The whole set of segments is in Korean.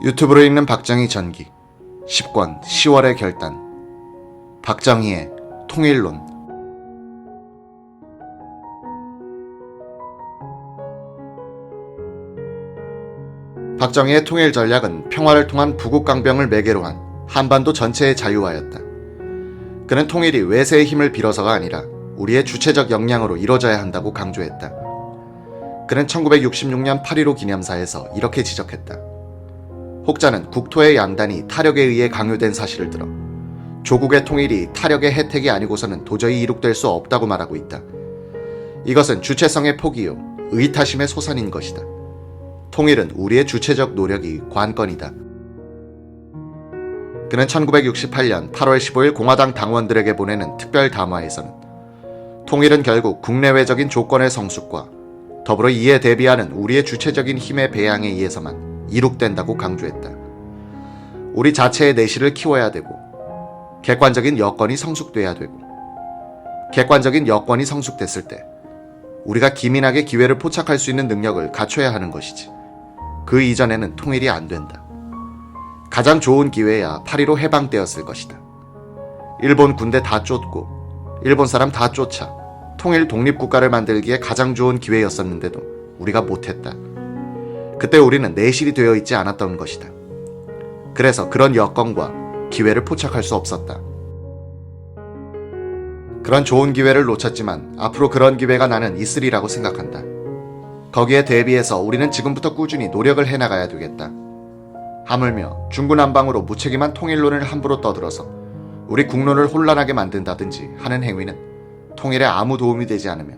유튜브로 읽는 박정희 전기 10권 10월의 결단. 박정희의 통일론. 박정희의 통일 전략은 평화를 통한 부국강병을 매개로 한 한반도 전체의 자유화였다. 그는 통일이 외세의 힘을 빌어서가 아니라 우리의 주체적 역량으로 이뤄져야 한다고 강조했다. 그는 1966년 8.15 기념사에서 이렇게 지적했다. 혹자는 국토의 양단이 타력에 의해 강요된 사실을 들어 조국의 통일이 타력의 혜택이 아니고서는 도저히 이룩될 수 없다고 말하고 있다. 이것은 주체성의 포기요, 의타심의 소산인 것이다. 통일은 우리의 주체적 노력이 관건이다. 그는 1968년 8월 15일 공화당 당원들에게 보내는 특별 담화에서는 통일은 결국 국내외적인 조건의 성숙과 더불어 이에 대비하는 우리의 주체적인 힘의 배양에 의해서만 이룩된다고 강조했다. 우리 자체의 내실을 키워야 되고 객관적인 여건이 성숙돼야 되고 객관적인 여건이 성숙됐을 때 우리가 기민하게 기회를 포착할 수 있는 능력을 갖춰야 하는 것이지. 그 이전에는 통일이 안 된다. 가장 좋은 기회야 8.15 해방 때였을 것이다. 일본 군대 다 쫓고 일본 사람 다 쫓아 통일 독립국가를 만들기에 가장 좋은 기회였었는데도 우리가 못했다. 그때 우리는 내실이 되어 있지 않았던 것이다. 그래서 그런 여건과 기회를 포착할 수 없었다. 그런 좋은 기회를 놓쳤지만 앞으로 그런 기회가 나는 있으리라고 생각한다. 거기에 대비해서 우리는 지금부터 꾸준히 노력을 해나가야 되겠다. 하물며 중구난방으로 무책임한 통일론을 함부로 떠들어서 우리 국론을 혼란하게 만든다든지 하는 행위는 통일에 아무 도움이 되지 않으며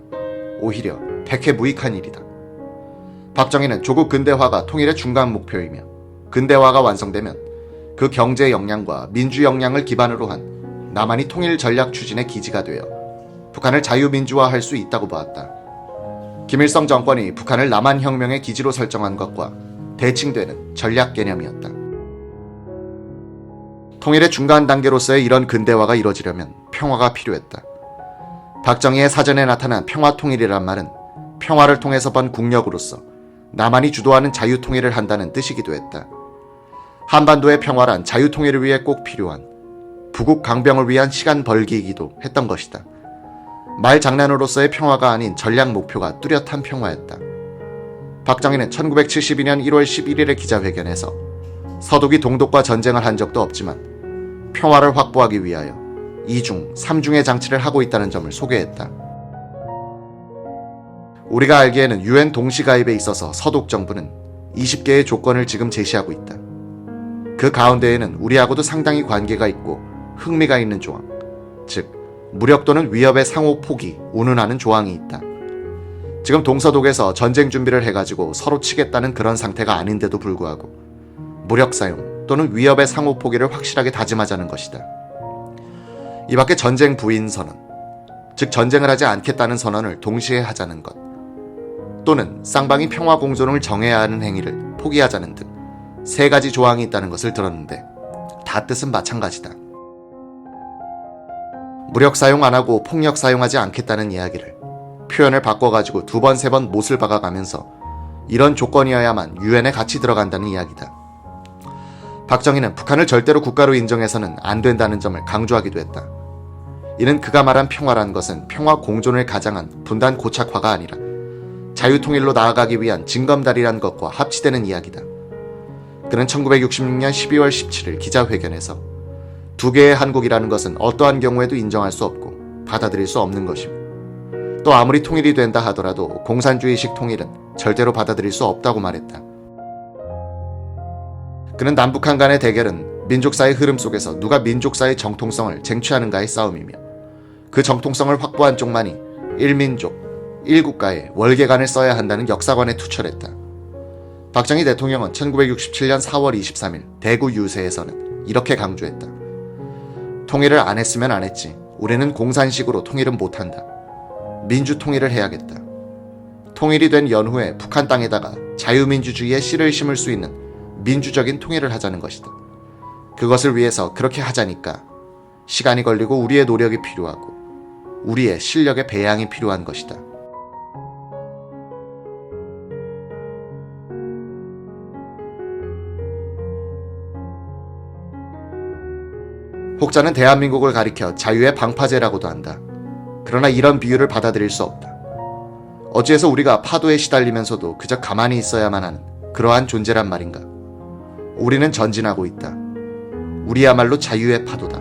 오히려 백해무익한 일이다. 박정희는 조국 근대화가 통일의 중간 목표이며 근대화가 완성되면 그 경제 역량과 민주 역량을 기반으로 한 남한이 통일 전략 추진의 기지가 되어 북한을 자유민주화할 수 있다고 보았다. 김일성 정권이 북한을 남한혁명의 기지로 설정한 것과 대칭되는 전략 개념이었다. 통일의 중간 단계로서의 이런 근대화가 이뤄지려면 평화가 필요했다. 박정희의 사전에 나타난 평화통일이란 말은 평화를 통해서 번 국력으로서 남한이 주도하는 자유통일을 한다는 뜻이기도 했다. 한반도의 평화란 자유통일을 위해 꼭 필요한 부국강병을 위한 시간 벌기이기도 했던 것이다. 말장난으로서의 평화가 아닌 전략 목표가 뚜렷한 평화였다. 박정희는 1972년 1월 11일의 기자회견에서 서독이 동독과 전쟁을 한 적도 없지만 평화를 확보하기 위하여 2중, 3중의 장치를 하고 있다는 점을 소개했다. 우리가 알기에는 UN 동시가입에 있어서 서독 정부는 20개의 조건을 지금 제시하고 있다. 그 가운데에는 우리하고도 상당히 관계가 있고 흥미가 있는 조항, 즉 무력 또는 위협의 상호 포기, 운운하는 조항이 있다. 지금 동서독에서 전쟁 준비를 해가지고 서로 치겠다는 그런 상태가 아닌데도 불구하고 무력 사용 또는 위협의 상호 포기를 확실하게 다짐하자는 것이다. 이 밖에 전쟁 부인 선언, 즉 전쟁을 하지 않겠다는 선언을 동시에 하자는 것, 또는 쌍방이 평화 공존을 정해야 하는 행위를 포기하자는 등 세 가지 조항이 있다는 것을 들었는데 다 뜻은 마찬가지다. 무력 사용 안 하고 폭력 사용하지 않겠다는 이야기를 표현을 바꿔가지고 두 번, 세 번 못을 박아가면서 이런 조건이어야만 유엔에 같이 들어간다는 이야기다. 박정희는 북한을 절대로 국가로 인정해서는 안 된다는 점을 강조하기도 했다. 이는 그가 말한 평화란 것은 평화 공존을 가장한 분단 고착화가 아니라 자유통일로 나아가기 위한 징검다리란 것과 합치되는 이야기다. 그는 1966년 12월 17일 기자회견에서 두 개의 한국이라는 것은 어떠한 경우에도 인정할 수 없고 받아들일 수 없는 것이고 또 아무리 통일이 된다 하더라도 공산주의식 통일은 절대로 받아들일 수 없다고 말했다. 그는 남북한 간의 대결은 민족사의 흐름 속에서 누가 민족사의 정통성을 쟁취하는가의 싸움이며 그 정통성을 확보한 쪽만이 1민족, 1국가의 월계관을 써야 한다는 역사관에 투철했다. 박정희 대통령은 1967년 4월 23일 대구 유세에서는 이렇게 강조했다. 통일을 안 했으면 안 했지. 우리는 공산식으로 통일은 못한다. 민주통일을 해야겠다. 통일이 된 연후에 북한 땅에다가 자유민주주의의 씨를 심을 수 있는 민주적인 통일을 하자는 것이다. 그것을 위해서 그렇게 하자니까 시간이 걸리고 우리의 노력이 필요하고 우리의 실력의 배양이 필요한 것이다. 혹자는 대한민국을 가리켜 자유의 방파제라고도 한다. 그러나 이런 비유를 받아들일 수 없다. 어찌해서 우리가 파도에 시달리면서도 그저 가만히 있어야만 하는 그러한 존재란 말인가. 우리는 전진하고 있다. 우리야말로 자유의 파도다.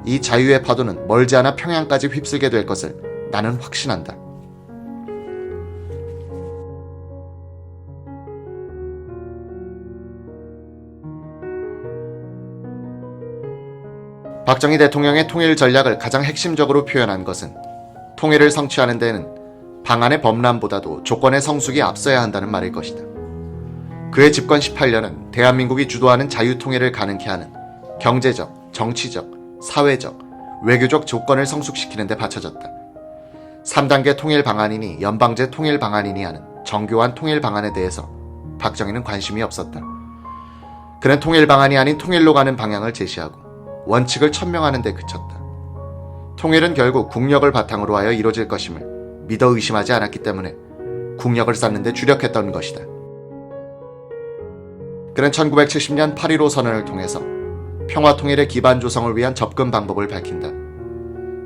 이 자유의 파도는 멀지 않아 평양까지 휩쓸게 될 것을 나는 확신한다. 박정희 대통령의 통일 전략을 가장 핵심적으로 표현한 것은 통일을 성취하는 데에는 방안의 범람보다도 조건의 성숙이 앞서야 한다는 말일 것이다. 그의 집권 18년은 대한민국이 주도하는 자유통일을 가능케 하는 경제적, 정치적, 사회적, 외교적 조건을 성숙시키는 데 바쳐졌다. 3단계 통일 방안이니 연방제 통일 방안이니 하는 정교한 통일 방안에 대해서 박정희는 관심이 없었다. 그는 통일 방안이 아닌 통일로 가는 방향을 제시하고 원칙을 천명하는 데 그쳤다. 통일은 결국 국력을 바탕으로 하여 이루어질 것임을 믿어 의심하지 않았기 때문에 국력을 쌓는 데 주력했던 것이다. 그는 1970년 8.15 선언을 통해서 평화통일의 기반 조성을 위한 접근 방법을 밝힌다.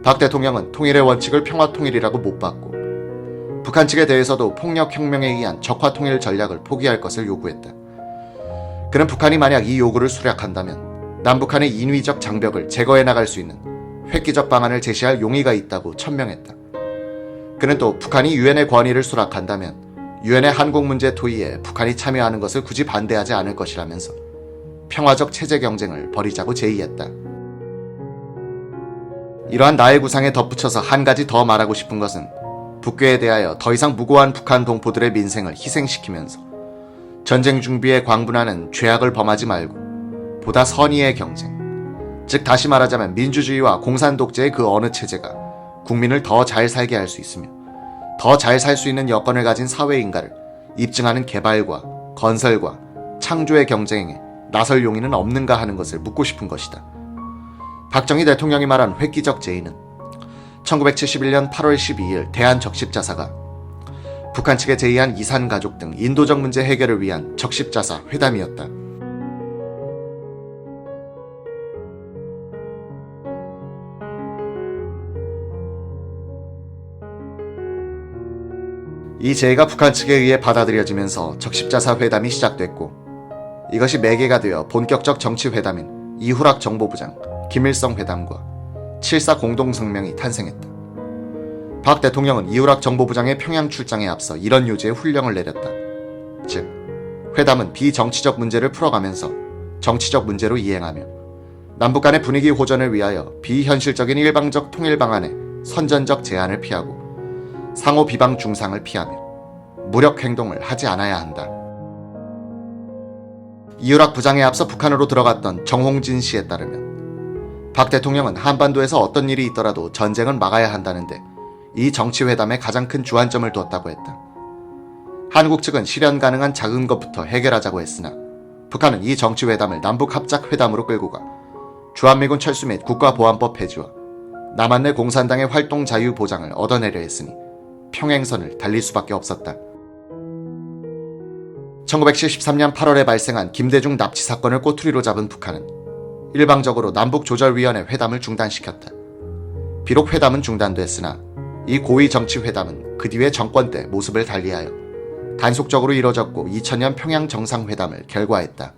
박 대통령은 통일의 원칙을 평화통일이라고 못 봤고 북한 측에 대해서도 폭력혁명에 의한 적화통일 전략을 포기할 것을 요구했다. 그는 북한이 만약 이 요구를 수락한다면 남북한의 인위적 장벽을 제거해 나갈 수 있는 획기적 방안을 제시할 용의가 있다고 천명했다. 그는 또 북한이 유엔의 권위를 수락한다면 유엔의 한국문제 토의에 북한이 참여하는 것을 굳이 반대하지 않을 것이라면서 평화적 체제 경쟁을 벌이자고 제의했다. 이러한 나의 구상에 덧붙여서 한 가지 더 말하고 싶은 것은 북괴에 대하여 더 이상 무고한 북한 동포들의 민생을 희생시키면서 전쟁 준비에 광분하는 죄악을 범하지 말고 보다 선의의 경쟁, 즉 다시 말하자면 민주주의와 공산독재의 그 어느 체제가 국민을 더 잘 살게 할 수 있으며 더 잘 살 수 있는 여건을 가진 사회인가를 입증하는 개발과 건설과 창조의 경쟁에 나설 용의는 없는가 하는 것을 묻고 싶은 것이다. 박정희 대통령이 말한 획기적 제의는 1971년 8월 12일 대한적십자사가 북한 측에 제의한 이산가족 등 인도적 문제 해결을 위한 적십자사 회담이었다. 이 제의가 북한 측에 의해 받아들여지면서 적십자사 회담이 시작됐고 이것이 매개가 되어 본격적 정치회담인 이후락 정보부장, 김일성 회담과 7.4 공동성명이 탄생했다. 박 대통령은 이후락 정보부장의 평양 출장에 앞서 이런 요지의 훈령을 내렸다. 즉, 회담은 비정치적 문제를 풀어가면서 정치적 문제로 이행하며 남북 간의 분위기 호전을 위하여 비현실적인 일방적 통일 방안의 선전적 제안을 피하고 상호 비방 중상을 피하며 무력 행동을 하지 않아야 한다. 이후락 부장에 앞서 북한으로 들어갔던 정홍진 씨에 따르면 박 대통령은 한반도에서 어떤 일이 있더라도 전쟁은 막아야 한다는데 이 정치회담에 가장 큰 주안점을 두었다고 했다. 한국 측은 실현 가능한 작은 것부터 해결하자고 했으나 북한은 이 정치회담을 남북합작회담으로 끌고 가 주한미군 철수 및 국가보안법 폐지와 남한 내 공산당의 활동 자유 보장을 얻어내려 했으니 평행선을 달릴 수밖에 없었다. 1973년 8월에 발생한 김대중 납치 사건을 꼬투리로 잡은 북한은 일방적으로 남북조절위원회 회담을 중단시켰다. 비록 회담은 중단됐으나 이 고위 정치 회담은 그 뒤에 정권 때 모습을 달리하여 단속적으로 이뤄졌고 2000년 평양 정상회담을 결과했다.